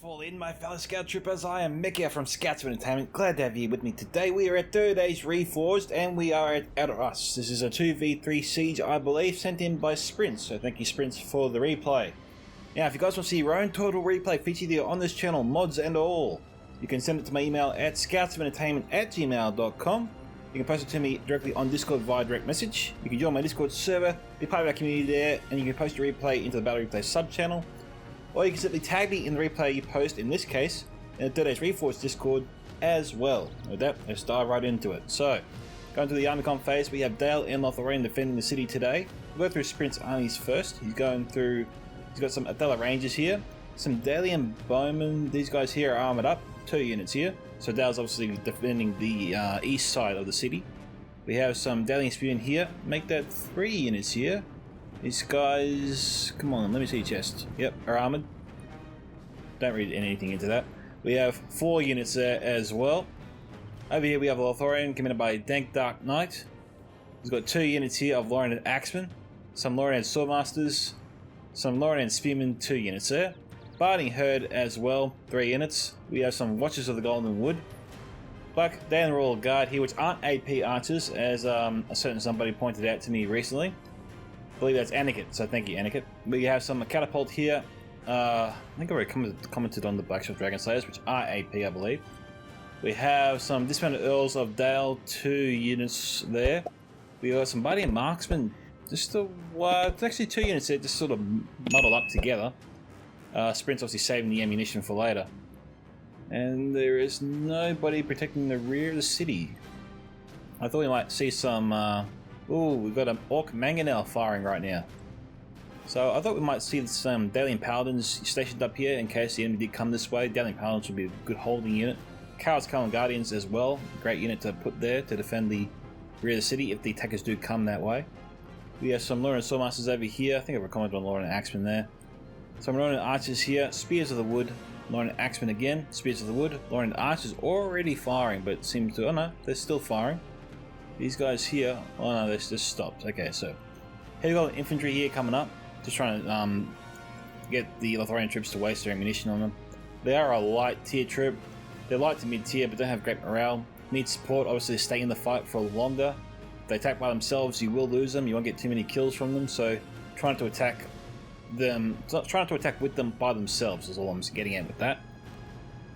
Fall in, my fellow scout troopers. I am Micka from Scouts of Entertainment. Glad to have you with me today. We are at 3rd Days Reforged and we are at Us. This is a 2v3 siege, I believe, sent in by Sprints. So thank you, Sprints, for the replay. Now, if you guys want to see your own total replay featured here on this channel, mods and all, you can send it to my email at scoutsofentertainment@gmail.com. You can post it to me directly on Discord via direct message. You can join my Discord server, be part of our community there, and you can post your replay into the Battle Replay sub-channel. Or you can simply tag me in the replay you post, in this case, in the 3rd Days Reforged Discord as well. With that, let's dive right into it. So, going to the army comp phase, we have Dale and Lothlorien defending the city today. We'll go through Sprint's armies first. He's got some Adela Rangers here, some Dalian Bowmen. These guys here are armoured up, 2 units here. So Dale's obviously defending the east side of the city. We have some Dalian Spearmen here, make that 3 units here. These guys, come on, let me see your chest. Yep, are armoured. Don't read anything into that. We have 4 units there as well. Over here we have a Lothlorien commanded by DankDarkKnight. He's got 2 units here of Lothlorien Axemen, some Lothlorien Swordmasters, some Lothlorien Spearmen, 2 units there. Barding Herd as well, 3 units. We have some Watchers of the Golden Wood. Black Dalian Royal Guard here, which aren't AP archers, as a certain somebody pointed out to me recently. I believe that's Aniket, so thank you, Aniket. We have some Catapult here. I think I already commented on the Blackshield Dragon Slayers, which are AP, I believe. We have some Dismounted Earls of Dale, 2 units there. We have some Barding Marksmen. It's actually 2 units there, just sort of muddled up together. Sprint's obviously saving the ammunition for later. And there is nobody protecting the rear of the city. I thought we might see some... we've got an Orc Mangonel firing right now. So I thought we might see some Dalian Paladins stationed up here in case the enemy did come this way. Dalian Paladins would be a good holding unit. Coward's Callan Guardians as well. Great unit to put there to defend the rear of the city if the attackers do come that way. We have some Lothlorien Swordmasters over here. I think I've commented on Lothlorien Axemen there. Some Lothlorien Archers here. Spears of the Wood. Lothlorien Axemen again. Spears of the Wood. Lothlorien Archers already firing, but seem to... Oh no, they're still firing. These guys here, oh no, they just stopped. Okay, so heavy golden infantry here coming up, just trying to get the Lothlorien troops to waste their ammunition on them. They are a light tier troop. They're light to mid tier, but don't have great morale. Need support, obviously, to stay in the fight for longer. If they attack by themselves, you will lose them. You won't get too many kills from them. So trying to attack with them by themselves is all I'm getting at with that.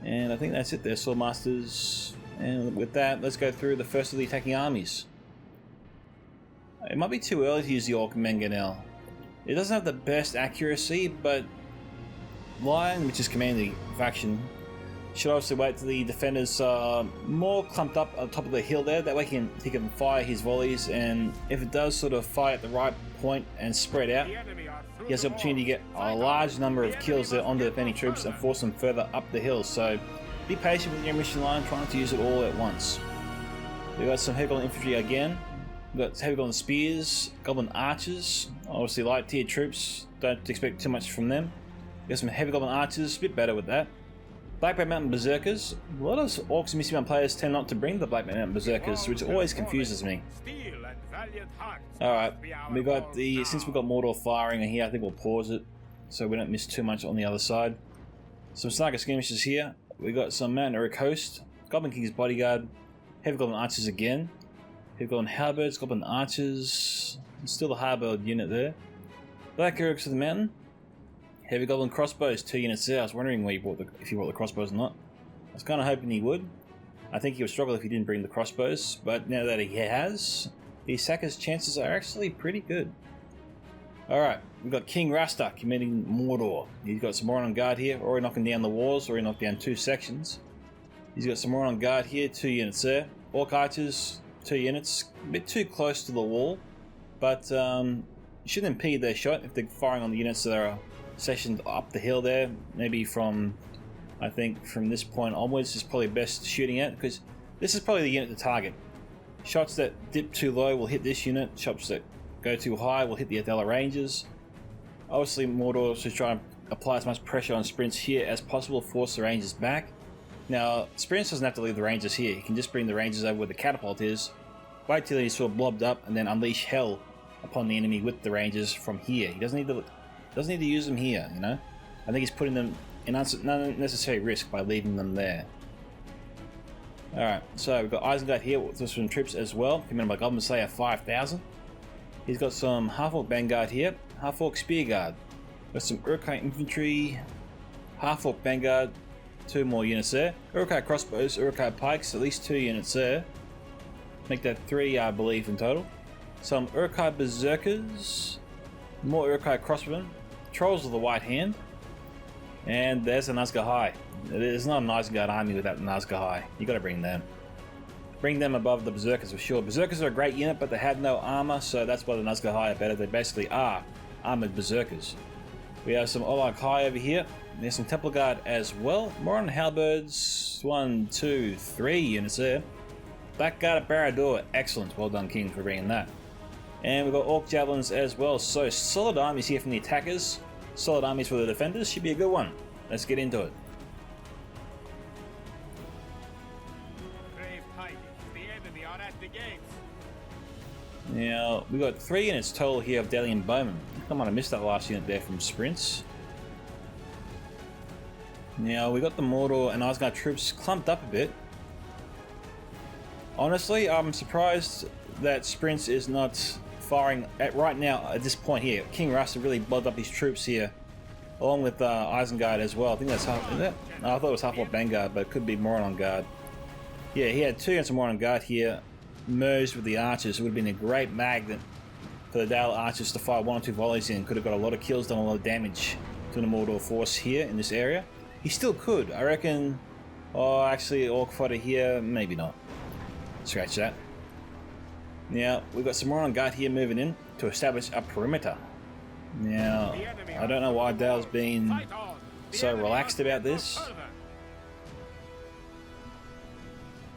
And I think that's it. They're Swordmasters. And with that, let's go through the first of the attacking armies. It might be too early to use the Orc Mangonel. It doesn't have the best accuracy, but Lyon, which is commanding the faction, should obviously wait till the defenders are more clumped up on top of the hill there. That way he can fire his volleys, and if it does sort of fire at the right point and spread out, he has the opportunity to get a large number of kills there onto the defending troops and force them further up the hill. So be patient with your mission line, trying to use it all at once. We've got some heavy golden infantry again. We've got heavy golden spears, goblin archers, obviously light tier troops, don't expect too much from them. We've got some heavy goblin archers, a bit better with that. Blackbeard Mountain Berserkers. A lot of Orcs and Misty Mountain players tend not to bring the Blackbeard Mountain Berserkers, which always confuses me. Alright, since we've got Mordor firing here, I think we'll pause it so we don't miss too much on the other side. Some Snarker Skirmishers here. We got some Mount Uruk Host, Goblin King's Bodyguard, Heavy Goblin Archers again, Heavy Goblin Halberds, Goblin Archers, still the Halberd unit there. Black Uruks of the Mountain, Heavy Goblin Crossbows, 2 units there. I was wondering if he brought the crossbows or not. I was kind of hoping he would. I think he would struggle if he didn't bring the crossbows, but now that he has, the Sacker's chances are actually pretty good. Alright, we've got King Rasta commanding Mordor. He's got some more on guard here, already knocking down the walls, already knocked down 2 sections. He's got some more on guard here, 2 units there. Orc Archers, 2 units. A bit too close to the wall, but shouldn't impede their shot if they're firing on the units that are sectioned up the hill there. Maybe I think from this point onwards is probably best shooting at, because this is probably the unit to target. Shots that dip too low will hit this unit, shots that go too high will hit the Adela Rangers. Obviously Mordor should try and apply as much pressure on Sprints here as possible, force the Rangers back. Now Sprints doesn't have to leave the Rangers here, he can just bring the Rangers over where the catapult is, wait till he's sort of blobbed up, and then unleash hell upon the enemy with the Rangers from here. He doesn't need to use them here, you know. I think he's putting them an unnecessary risk by leaving them there. Alright, so we've got Isengard here with some troops as well, commanded by Goblin Slayer 5000. He's got some Half-Orc Vanguard here, Half-Orc Spear Guard. Got some Uruk-hai Infantry, Half-Orc Vanguard, 2 more units there. Uruk-hai Crossbows, Uruk-hai Pikes, at least 2 units there. Make that 3, I believe, in total. Some Uruk-hai Berserkers, more Uruk-hai Crossbowmen, Trolls of the White Hand, and there's an Nazgûl. There's not an Isengard army without an Nazgûl. You got to bring them. Bring them above the Berserkers for sure. Berserkers are a great unit, but they have no armor, so that's why the Nazgûl are better. They basically are armored Berserkers. We have some Olag High over here. There's some Temple Guard as well. More on Halberds. 1, 2, 3 units there. Blackguard at Barad-dûr. Excellent. Well done, King, for bringing that. And we've got Orc Javelins as well. So solid armies here from the attackers. Solid armies for the defenders. Should be a good one. Let's get into it. Now, we've got 3 units total here of Dalian Bowmen. I might have missed that last unit there from sprints. Now, we got the Mordor and Isengard troops clumped up a bit. Honestly, I'm surprised that sprints is not firing right now at this point here. King Rasta really blooded up his troops here, along with Isengard as well. I think that's half. Is that? No, I thought it was Half-Orc Vanguard, but it could be Moron on guard. Yeah, he had 2 units of Moron on guard here, merged with the archers. It would have been a great magnet for the Dale archers to fire 1 or 2 volleys in. Could have got a lot of kills, done a lot of damage to the Mordor force here in this area. He still could, I reckon. Oh, actually, Orc fighter here, maybe not. Scratch that. Now, we've got some more on guard here moving in to establish a perimeter. Now, I don't know why Dale's been so relaxed about this.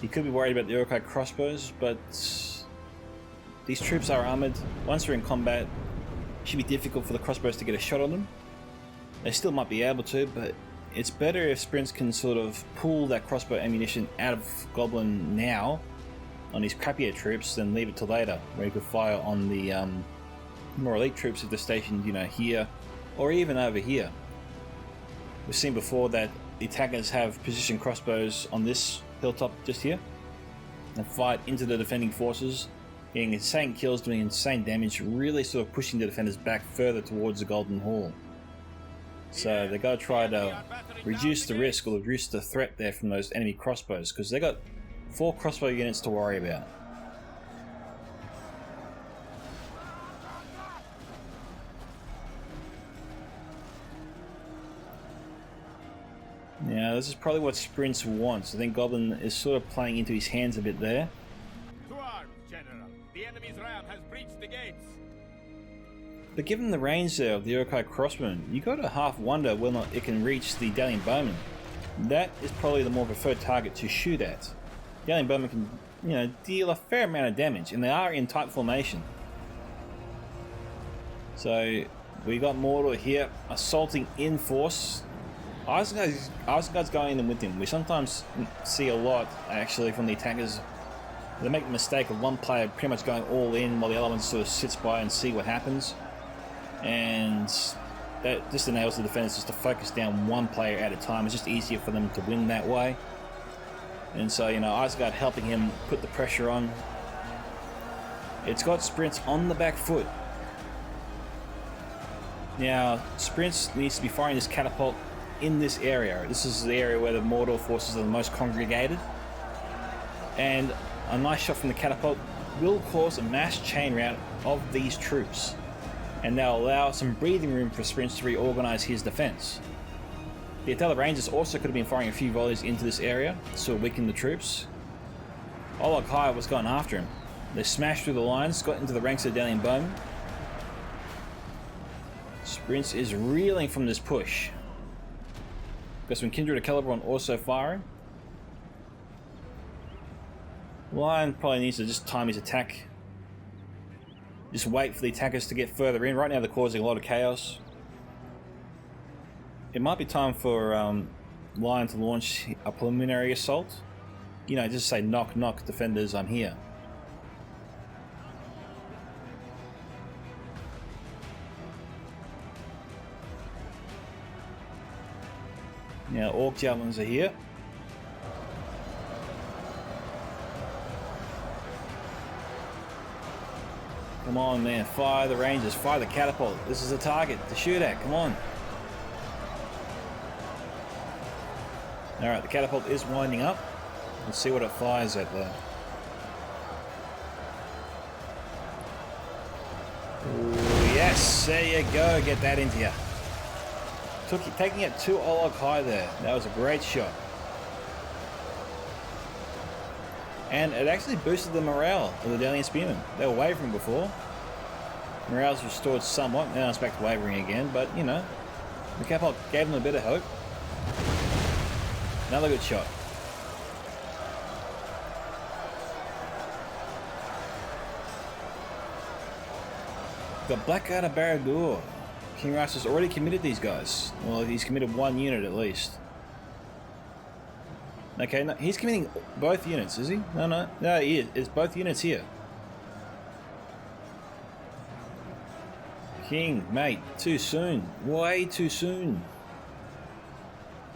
He could be worried about the Uruk-hai crossbows, but these troops are armoured. Once they're in combat, it should be difficult for the crossbows to get a shot on them. They still might be able to, but it's better if sprints can sort of pull that crossbow ammunition out of Goblin now on these crappier troops than leave it till later, where you could fire on the more elite troops if they're stationed, you know, here or even over here. We've seen before that the attackers have positioned crossbows on this hilltop just here and fight into the defending forces, getting insane kills, doing insane damage, really sort of pushing the defenders back further towards the Golden Hall. So they got to try to reduce the risk or reduce the threat there from those enemy crossbows, because they got 4 crossbow units to worry about. Now, this is probably what Sprints wants. I think Goblin is sort of playing into his hands a bit there. To arms, General. The enemy's ram has breached the gates. But given the range there of the Uruk-hai crossbow, you got to half wonder whether or not it can reach the Dalian Bowman. That is probably the more preferred target to shoot at. Dalian Bowman can, you know, deal a fair amount of damage, and they are in tight formation. So we got Mordor here assaulting in force. Isengard's going in with him. We sometimes see a lot actually from the attackers. They make the mistake of one player pretty much going all in while the other one sort of sits by and see what happens. And that just enables the defenders just to focus down one player at a time. It's just easier for them to win that way. And so, you know, Isengard helping him put the pressure on. It's got Sprints on the back foot. Now, Sprints needs to be firing this catapult in this area. This is the area where the Mordor forces are the most congregated. And a nice shot from the catapult will cause a mass chain rout of these troops. And they'll allow some breathing room for Sprints to reorganize his defense. The other Rangers also could have been firing a few volleys into this area to sort of weaken the troops. Olag High was going after him. They smashed through the lines, got into the ranks of the Dalian Bowman. Sprints is reeling from this push. Got some Kindred of Celeborn also firing. Lyon probably needs to just time his attack. Just wait for the attackers to get further in. Right now they're causing a lot of chaos. It might be time for Lyon to launch a preliminary assault. You know, just say knock knock defenders, I'm here. Now, Orc javelins are here. Come on, man. Fire the rangers. Fire the catapult. This is a target to shoot at. Come on. Alright, the catapult is winding up. Let's see what it fires at there. Ooh, yes, there you go. Get that into you. Taking it 2 log high there. That was a great shot. And it actually boosted the morale of the Dalian Spearmen. They were wavering before. Morale's restored somewhat. Now it's back to wavering again, but you know, the catapult gave them a bit of hope. Another good shot. Got Blackguard of Barad-dûr. King Rasta's already committed these guys. Well, he's committed 1 unit at least. Okay, no, he's committing both units, is he? No, he is. It's both units here. King, mate, too soon. Way too soon.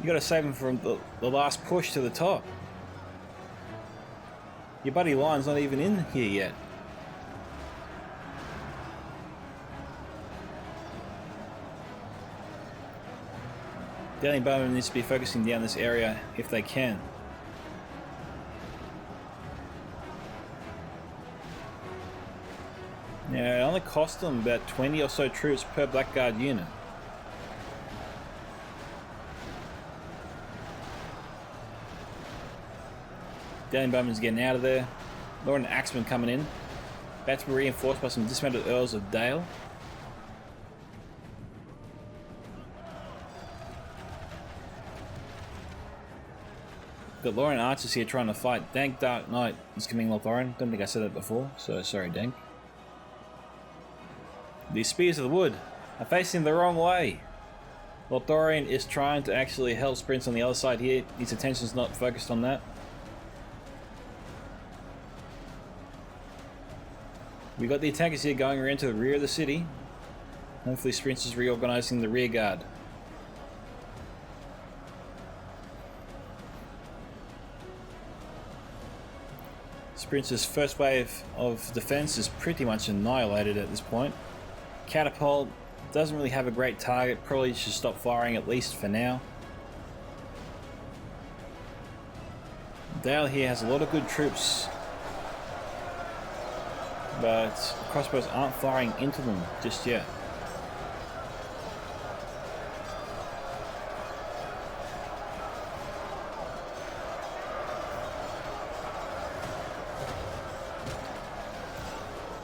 You gotta save him from the last push to the top. Your buddy Lyon's not even in here yet. Dalian Bowman needs to be focusing down this area if they can. Now, it only cost them about 20 or so troops per Blackguard unit. Dalian Bowman's getting out of there. Lord and Axeman coming in. About to be reinforced by some dismounted Earls of Dale. Got Lothlorien archers here trying to fight. DankDarkKnight is coming Lothlorien. Don't think I said that before, so sorry, Dank. These spears of the wood are facing the wrong way. Lothlorien is trying to actually help sprints on the other side here. His attention's not focused on that. We got the attackers here going around to the rear of the city. Hopefully Sprints is reorganizing the rear guard. Sprints' first wave of defense is pretty much annihilated at this point. Catapult doesn't really have a great target, probably should stop firing at least for now. Dale here has a lot of good troops, but crossbows aren't firing into them just yet.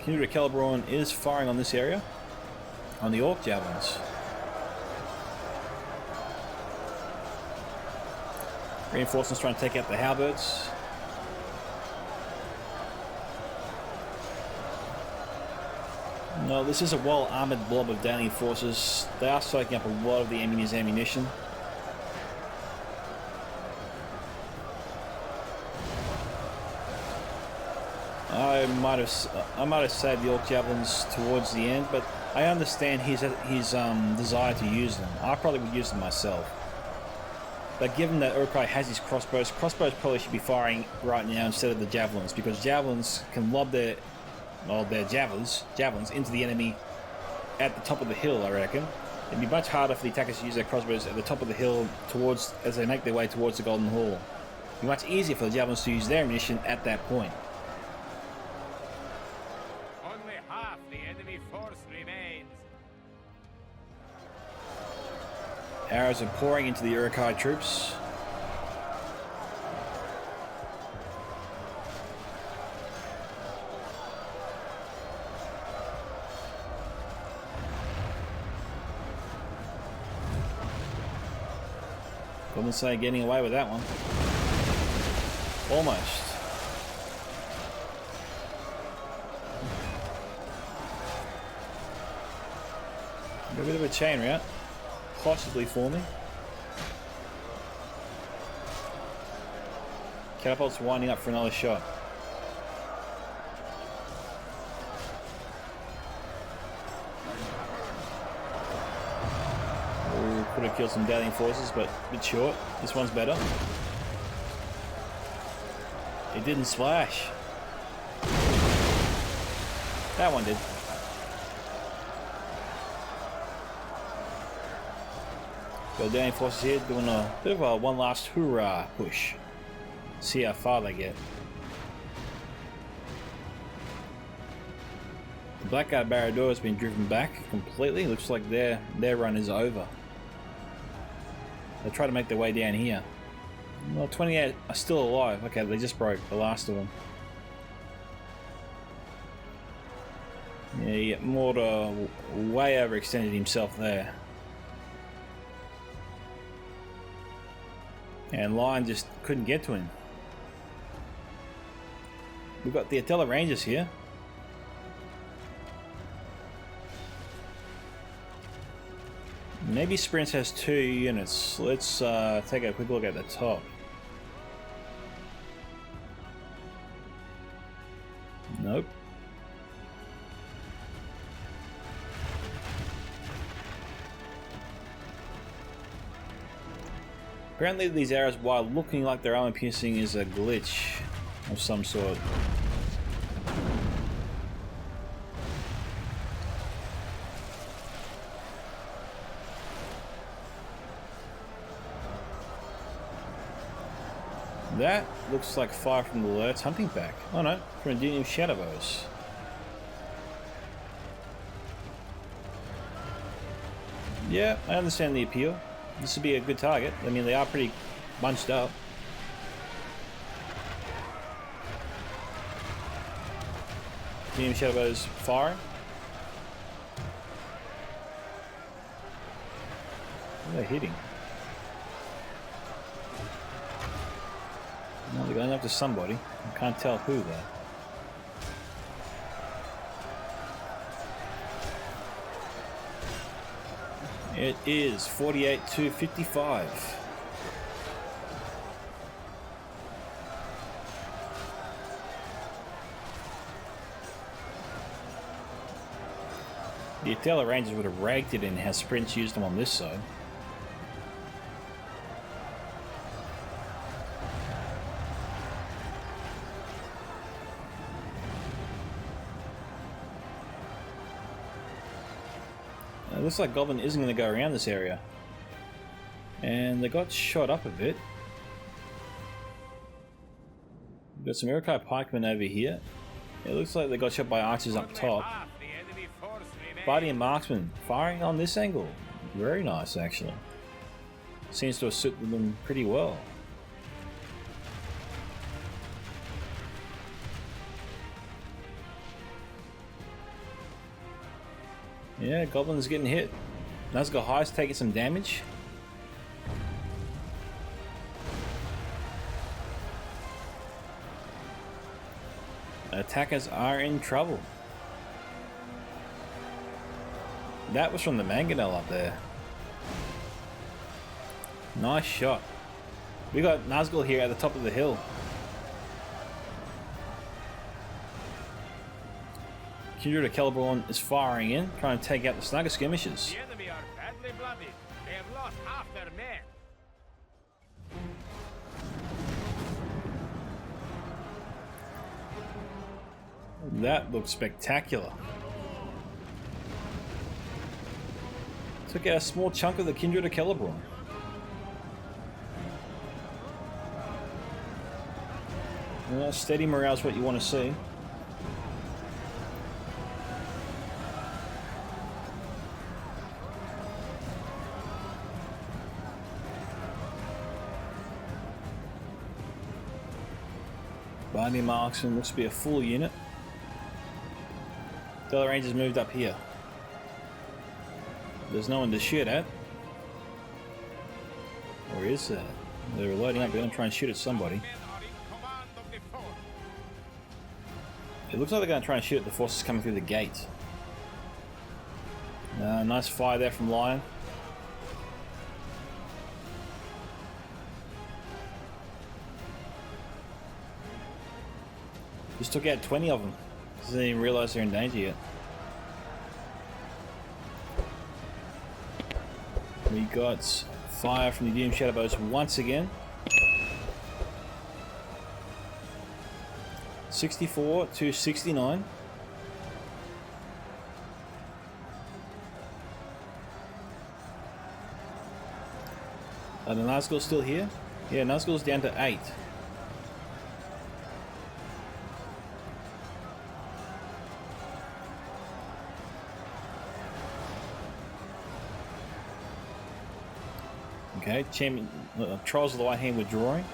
Kindred Celebrawn is firing on this area, on the Orc javelins. Reinforcements trying to take out the halberds. No, this is a well-armoured blob of Dalian forces. They are soaking up a lot of the enemy's ammunition. I might have saved the Orc javelins towards the end, but I understand his desire to use them. I probably would use them myself. But given that Uruk-hai has his crossbows probably should be firing right now instead of the javelins, because javelins can lob their javelins into the enemy at the top of the hill, I reckon. It'd be much harder for the attackers to use their crossbows at the top of the hill as they make their way towards the Golden Hall. It'd be much easier for the javelins to use their ammunition at that point. Only half the enemy force remains. Arrows are pouring into the Uruk-hai troops. Couldn't say getting away with that one. Almost. A bit of a chain route, possibly forming. Catapult's winding up for another shot. Ooh, could Could have killed some Dalian forces, but a bit short. This one's better. It didn't splash. That one did. Got Dalian forces here doing a bit of a one last hoorah push. See how far they get. The Blackguard Barad-dûr has been driven back completely. Looks like their run is over. They try to make their way down here. Well, 28 are still alive. Okay, they just broke the last of them. Yeah, Mordor way overextended himself there. And Lyon just couldn't get to him. We've got the Atella Rangers here. Maybe Sprints has 2 units. Let's take a quick look at the top. Nope. Apparently these arrows, while looking like they're armor piercing, is a glitch of some sort. That looks like fire from the Lurt's hunting pack. Oh no, from a Dune of Shadowbows. Yeah, I understand the appeal. This would be a good target. I mean, they are pretty bunched up. Dune of Shadowbows firing. What are they hitting? No, they're going after somebody. I can't tell who though. It is 48 to 55. The Atella Rangers would have ragged it in how Sprints used them on this side. Looks like Goblin isn't going to go around this area. And they got shot up a bit. We've got some Iroquois pikemen over here. It looks like they got shot by archers up top. Body and marksman firing on this angle. Very nice, actually. Seems to have suited them pretty well. Yeah, Goblin's getting hit. Nazgul High's taking some damage. Attackers are in trouble. That was from the Mangonel up there. Nice shot. We got Nazgul here at the top of the hill. Kindred of Celeborn is firing in, trying to take out the Snugger Skirmishers. The enemy are badly blooded. They have lost half their men. That looks spectacular. Took out a small chunk of the Kindred of Celeborn. Well, steady morale is what you want to see. Body marksman looks to be a full unit. The other Rangers moved up here. There's no one to shoot at. Or is there? They're loading up, they're going to try and shoot at somebody. It looks like they're going to try and shoot at the forces coming through the gate. Nice fire there from Lyon. Just took out 20 of them. Doesn't even realise they're in danger yet. We got fire from the Doom Shadowbows once again. 64 to 69. Are the Nazgul's still here? Yeah, Nazgul's down to 8. Okay, champion Trolls of the White Hand withdrawing.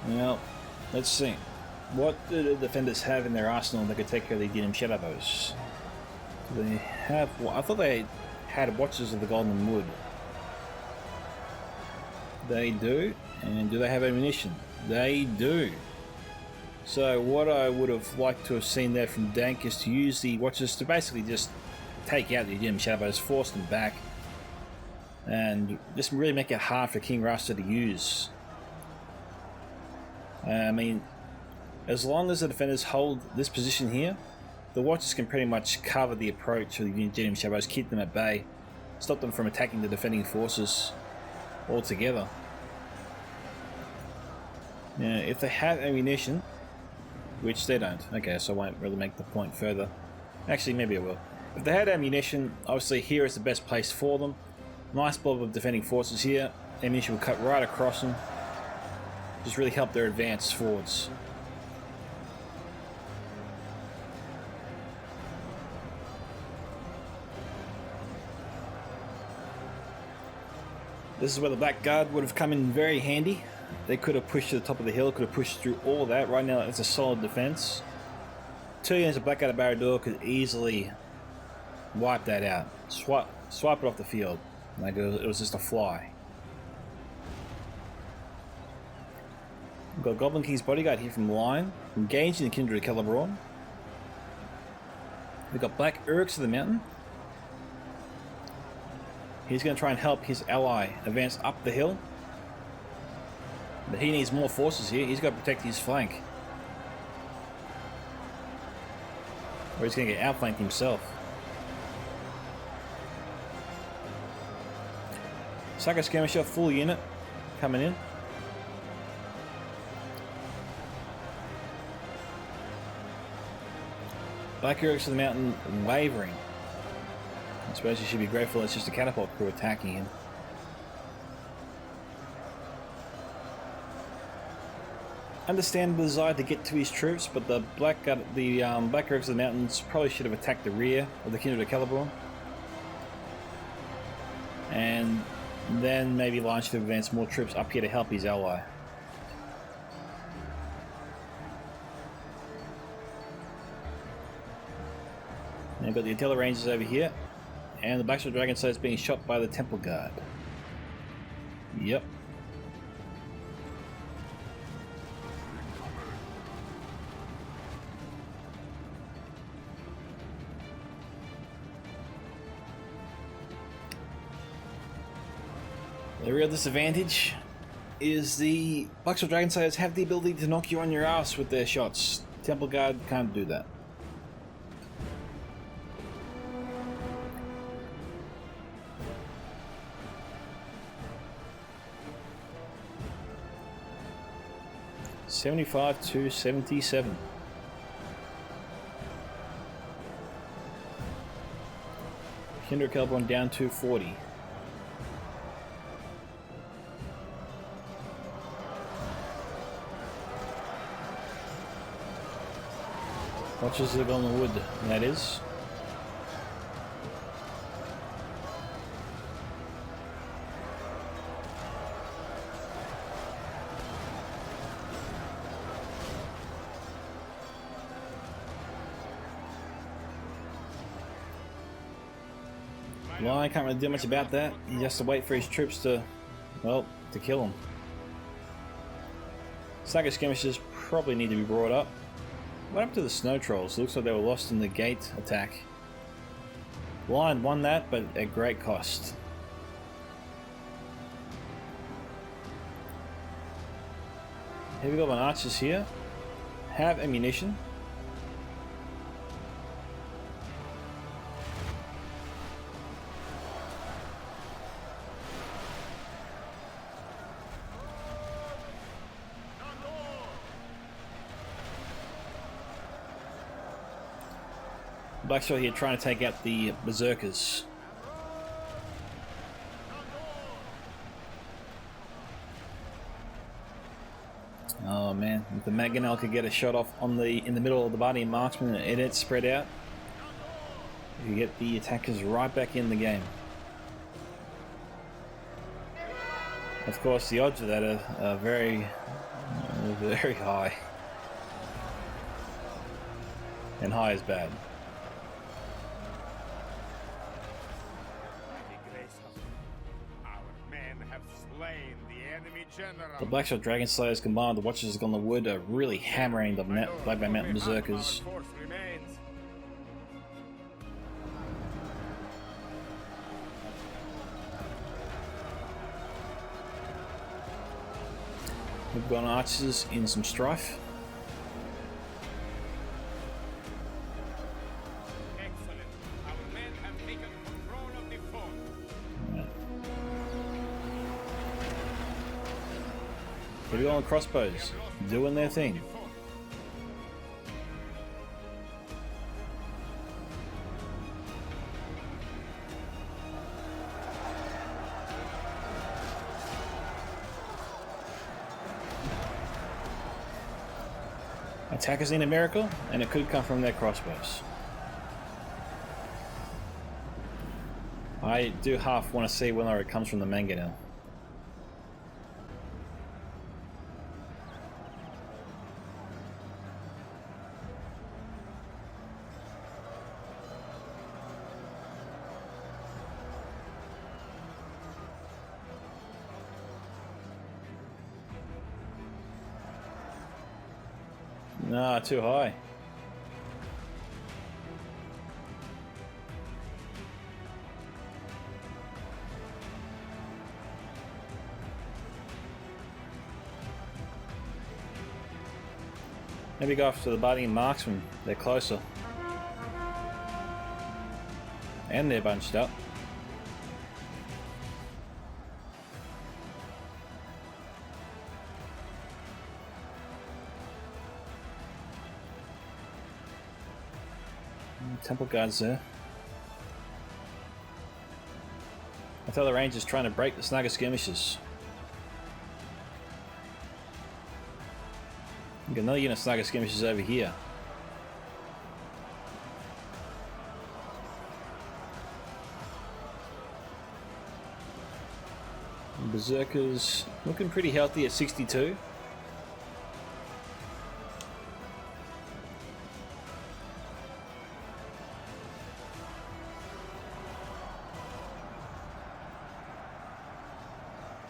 Now, let's see. What do the defenders have in their arsenal that could take care of the Denim Shadowbows? Do they have... Well, I thought they had Watchers of the Golden Wood. They do. And do they have ammunition? They do. So what I would have liked to have seen there from Dank is to use the Watchers to basically just take out the Denim Shadowbows, force them back, and just really make it hard for King Rasta to use. I mean, as long as the defenders hold this position here, the Watchers can pretty much cover the approach of the Denim Shadowbows, keep them at bay, stop them from attacking the defending forces altogether. Now, if they have ammunition, which they don't, okay, so I won't really make the point further. Actually, maybe I will. If they had ammunition, obviously here is the best place for them. Nice blob of defending forces here. Ammunition will cut right across them. Just really help their advance forwards. This is where the Black Guard would have come in very handy. They could have pushed to the top of the hill, could have pushed through all that. Right now it's a solid defense. 2 units of Black Guard at Barad-dûr could easily wipe that out. Swipe it off the field. Like it was just a fly. We've got Goblin King's Bodyguard here from Lyon, engaged in the Kindred of Celebrawn. We've got Black Orcs of the Mountain. He's going to try and help his ally advance up the hill. But he needs more forces here. He's got to protect his flank, or he's going to get outflanked himself. Sucker Skirmisher, full unit, coming in. Black Orcs of the Mountain wavering. I suppose you should be grateful it's just a catapult crew attacking him. Understand the desire to get to his troops, but the Black Orcs of the Mountains probably should have attacked the rear of the Kindred of Celebrawn, and then maybe Lyon should have advanced more troops up here to help his ally. Now we've got the Atella Rangers over here, and the Blacksword Dragon Slayer is being shot by the Temple Guard. Yep. The real disadvantage is the Blacksword Dragon Slayers have the ability to knock you on your ass with their shots. Temple Guard can't do that. $75 to $77. Kindred Celebrawn down to 40. Watches the Golden Wood, that is. Lyon can't really do much about that. He has to wait for his troops to, well, to kill him. Saga skirmishes probably need to be brought up. What happened to the Snow Trolls? It looks like they were lost in the gate attack. Lyon won that, but at great cost. Heavy goblin archers here have ammunition. Blackshot here trying to take out the berserkers. Oh man, if the Mangonel could get a shot off on in the middle of the body marksman and it's spread out, you get the attackers right back in the game. Of course, the odds of that are very, very high. And high is bad. The Blackshot Dragon Slayers combined with the Watchers on the Wood are really hammering the Blackbane Mountain Berserkers. We've got archers in some strife. Here we go on crossbows, doing their thing. Attackers need a miracle, and it could come from their crossbows. I do half want to see whether it comes from the Mangonel. Nah, too high. Maybe go after the budding marksman. They're closer. And they're bunched up. Temple guards there. I thought the Rangers trying to break the snugger skirmishes. Got another unit of snugger skirmishes over here. And Berserkers looking pretty healthy at 62.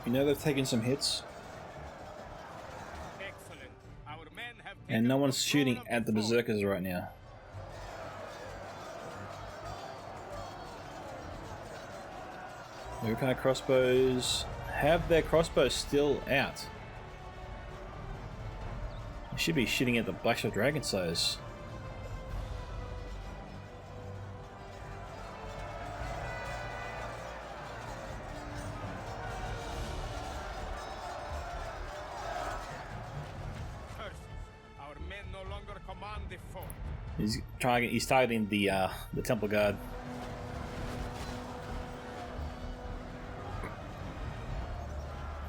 You know they've taken some hits. And no one's shooting at the Berserkers right now. What kind of crossbows have their crossbows still out? They should be shooting at the Blackshot Dragon Slayers. He's targeting the Temple Guard.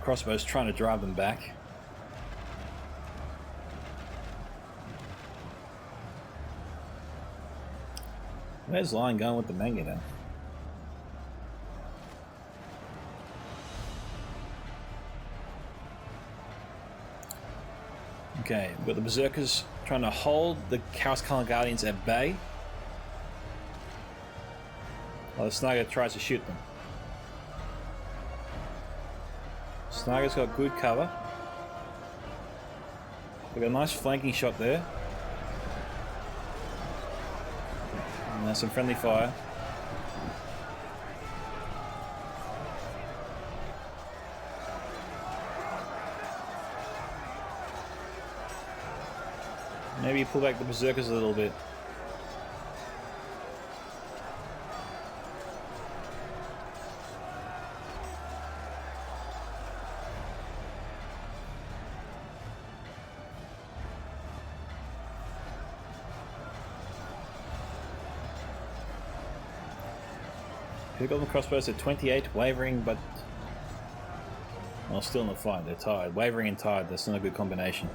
Crossbows trying to drive them back. Where's Lyon going with the Manga now? Okay, we've got the Berserkers trying to hold the Chaos Color Guardians at bay while the Snugger tries to shoot them. Snugger's got good cover. We've got a nice flanking shot there. And there's some friendly fire. Maybe pull back the berserkers a little bit. Who got the crossbows at 28, wavering, but well, still in the fight. They're tired. Wavering and tired, that's not a good combination.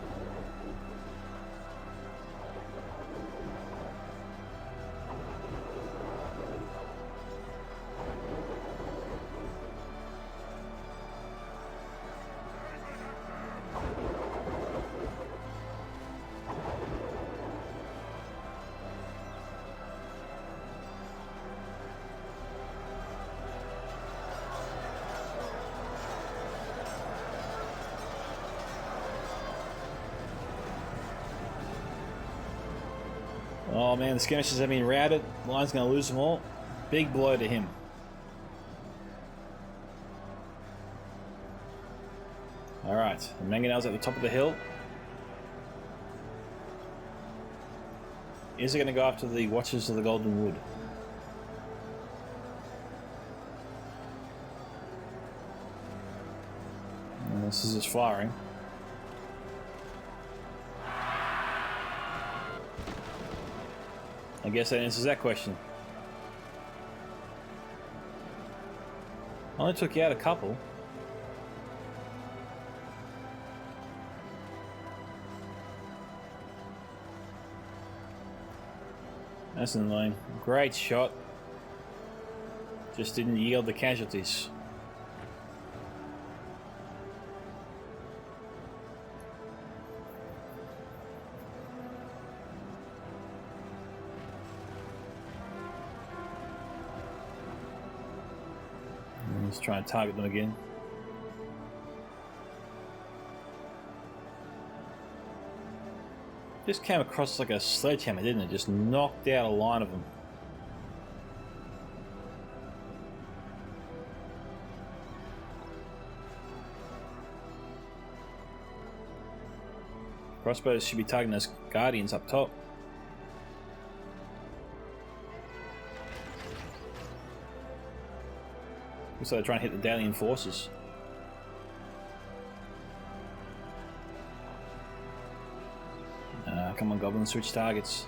Oh man, the skirmishers have been routed. Lyon's going to lose them all. Big blow to him. Alright, the mangonels at the top of the hill. Is it going to go after the Watchers of the Golden Wood? And this is just firing. I guess that answers that question. Only took you out a couple. That's annoying. Great shot. Just didn't yield the casualties. Let's try and target them again. Just came across like a sledgehammer, didn't it? Just knocked out a line of them. Crossbows should be targeting those guardians up top. Looks like they're trying to hit the Dalian forces. Come on, goblins, switch targets.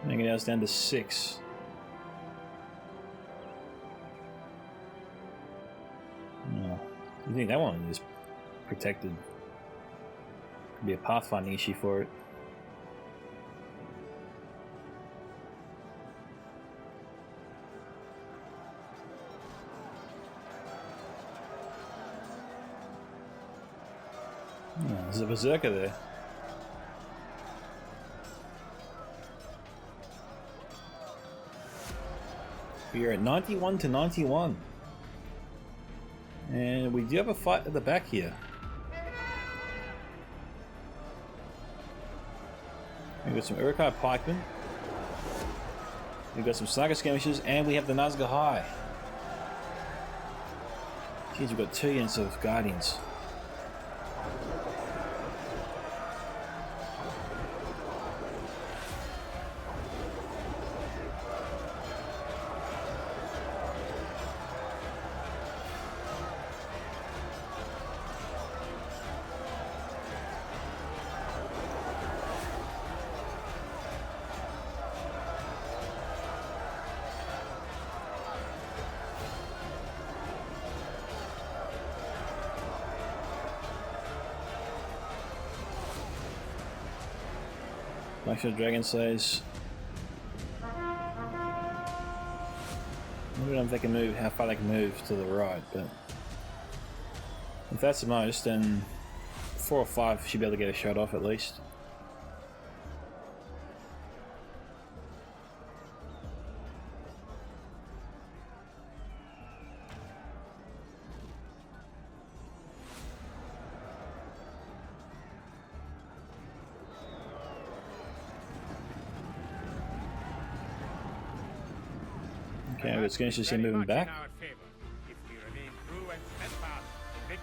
Mangonel's down to 6. Oh, I think that one is protected. Could be a pathfinding issue for it. Oh, there's a berserker there. We are at 91 to 91. And we do have a fight at the back here. We've got some Uruk-hai pikemen. We've got some Saga skirmishers, and we have the Nazgûl High. Jeez, we've got 2 units of guardians. Blackshot Dragon Slayers. I don't know if they can move, how far they can move to the right, but if that's the most, then 4 or 5 should be able to get a shot off at least. Okay, it's going to see moving back.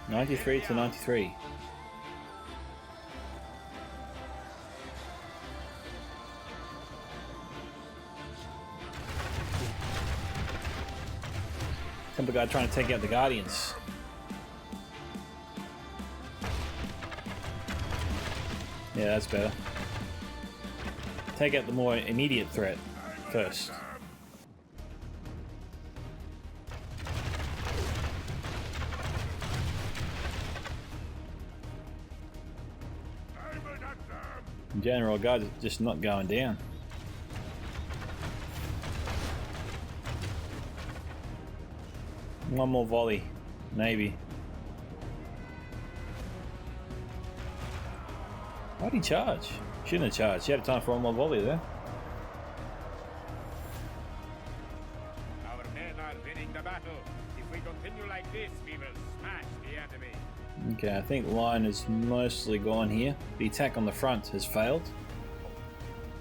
93 to 93. Temple Guard trying to take out the Guardians. Yeah, that's better. Take out the more immediate threat first. General Guard is just not going down. One more volley, maybe. Why did he charge? Shouldn't have charged. He had time for one more volley there. Our men are winning the battle. If we continue like this, we will smash the enemy. Okay, I think Lyon is mostly gone here. The attack on the front has failed.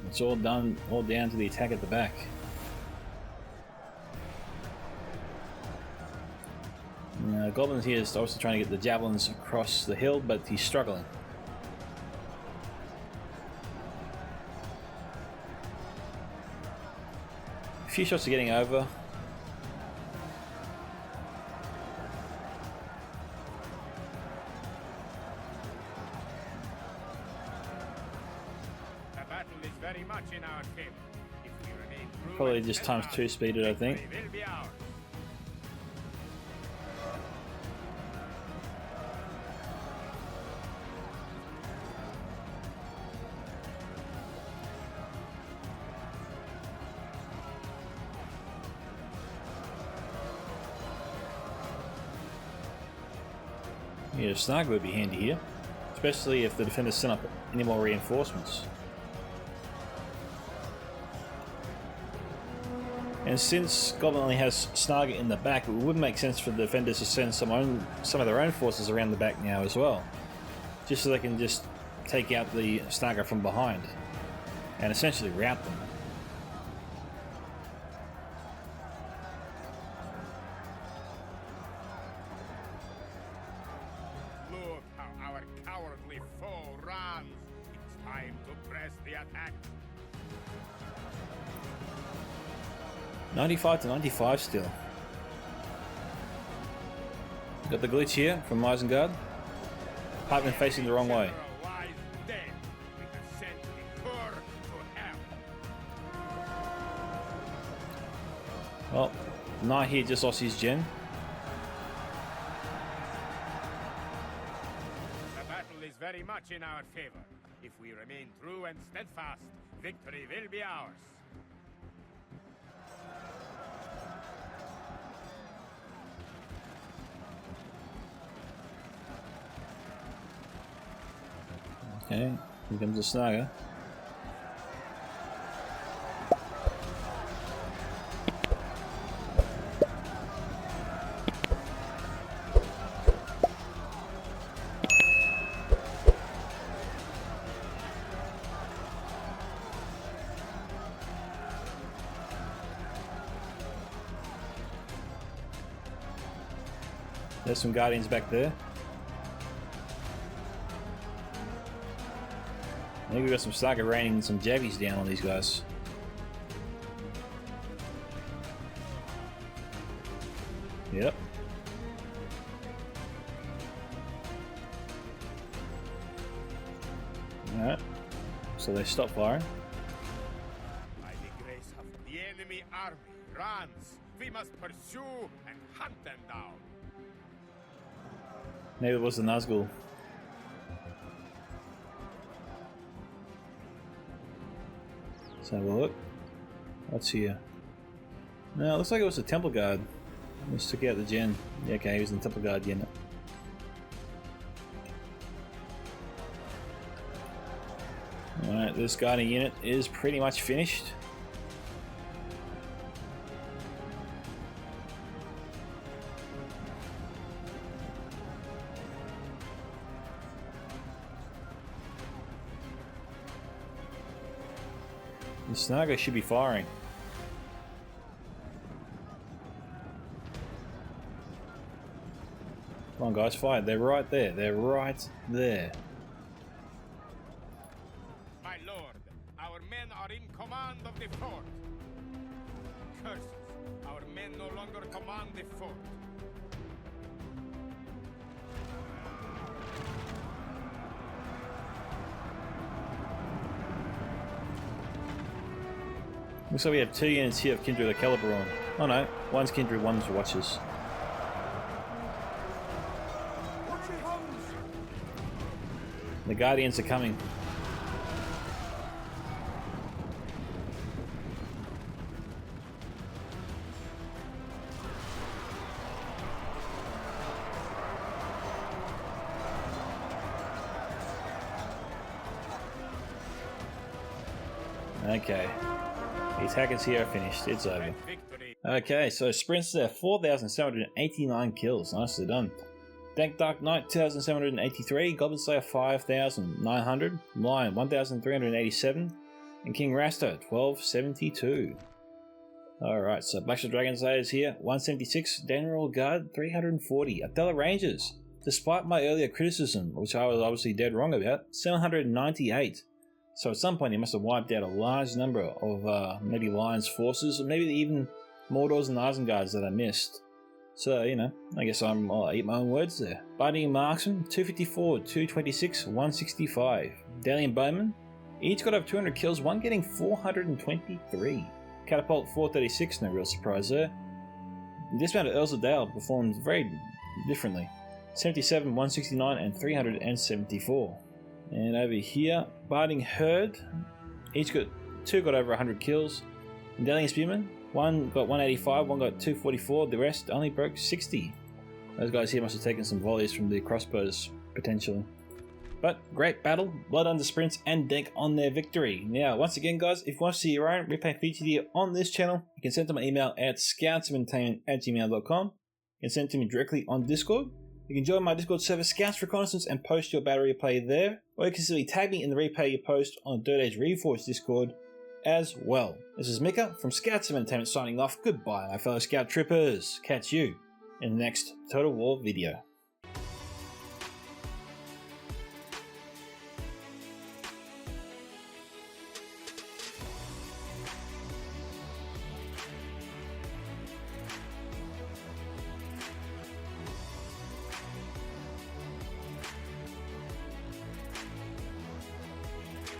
It's all down to the attack at the back. Goblins here is also trying to get the javelins across the hill, but he's struggling. A few shots are getting over. The battle is very much in our favor. If we remain true Probably and just times steadfast, 2 speeded, I think. victory will be ours. Yeah, a snag would be handy here, especially if the defenders send up any more reinforcements. And since Goblin only has Snaga in the back, it would make sense for the defenders to send some of their own forces around the back now as well, just so they can just take out the Snaga from behind and essentially rout them. Look how our cowardly foe runs. It's time to press the attack. 95 to 95 still. Got the glitch here from Isengard. Pikeman facing the wrong way. General lies dead. We have sent the Kur to hell. Well, Knight here just lost his gen. The battle is very much in our favor. If we remain true and steadfast, victory will be ours. Okay, here comes the Snaga. There's some Guardians back there. Maybe we got some Snaga raining some jabbies down on these guys. Yep. Alright. So they stop firing. By the grace of the enemy army runs, we must pursue and hunt them down. Maybe it was the Nazgul. Let's have a look. What's here? No, it looks like it was the Temple Guard. Let's took out the gen. Yeah, okay, he was in the Temple Guard unit. Alright, this Guardian unit is pretty much finished. The Snaga should be firing. Come on guys, fire. They're right there. They're right there. My lord, our men are in command of the fort. Curses, our men no longer command the fort. Looks like we have 2 units here of Kindred of caliber on. Oh no, one's Kindred, one's Watchers. The Guardians are coming. Okay. The attackers here are finished. It's over. Okay, so sprints there, 4,789 kills. Nicely done. DankDarkKnight 2,783, Goblin Slayer 5,900, Lyon 1,387, and King Rasta 1,272. Alright, so Black Dragon Slayers here, 176, General Guard 340, Atella Rangers, despite my earlier criticism, which I was obviously dead wrong about, 798. So at some point he must have wiped out a large number of maybe Lyon's forces, or maybe even Mordors and Isengards that I missed. So, you know, I guess I'll eat my own words there. Binding Marksman, 254, 226, 165. Dalian Bowman, each got over 200 kills, one getting 423. Catapult 436, no real surprise there. Dismounted Earls of Dale performed very differently. 77, 169, and 374. And over here, Barding Herd, each got 2 got over 100 kills. And Dalian Spearman, one got 185, one got 244, the rest only broke 60. Those guys here must have taken some volleys from the crossbows, potentially. But great battle, blood under sprints, and Dank on their victory. Now, once again guys, if you want to see your own replay featured here on this channel, you can send to my email at scoutsomentertainment@gmail.com. You can send it to me directly on Discord. You can join my Discord server Scouts Reconnaissance and post your battle replay there, or you can simply tag me in the replay you post on Dirt Age Reforged Discord as well. This is Micka from Scouts of Entertainment signing off. Goodbye, my fellow Scout Troopers. Catch you in the next Total War video.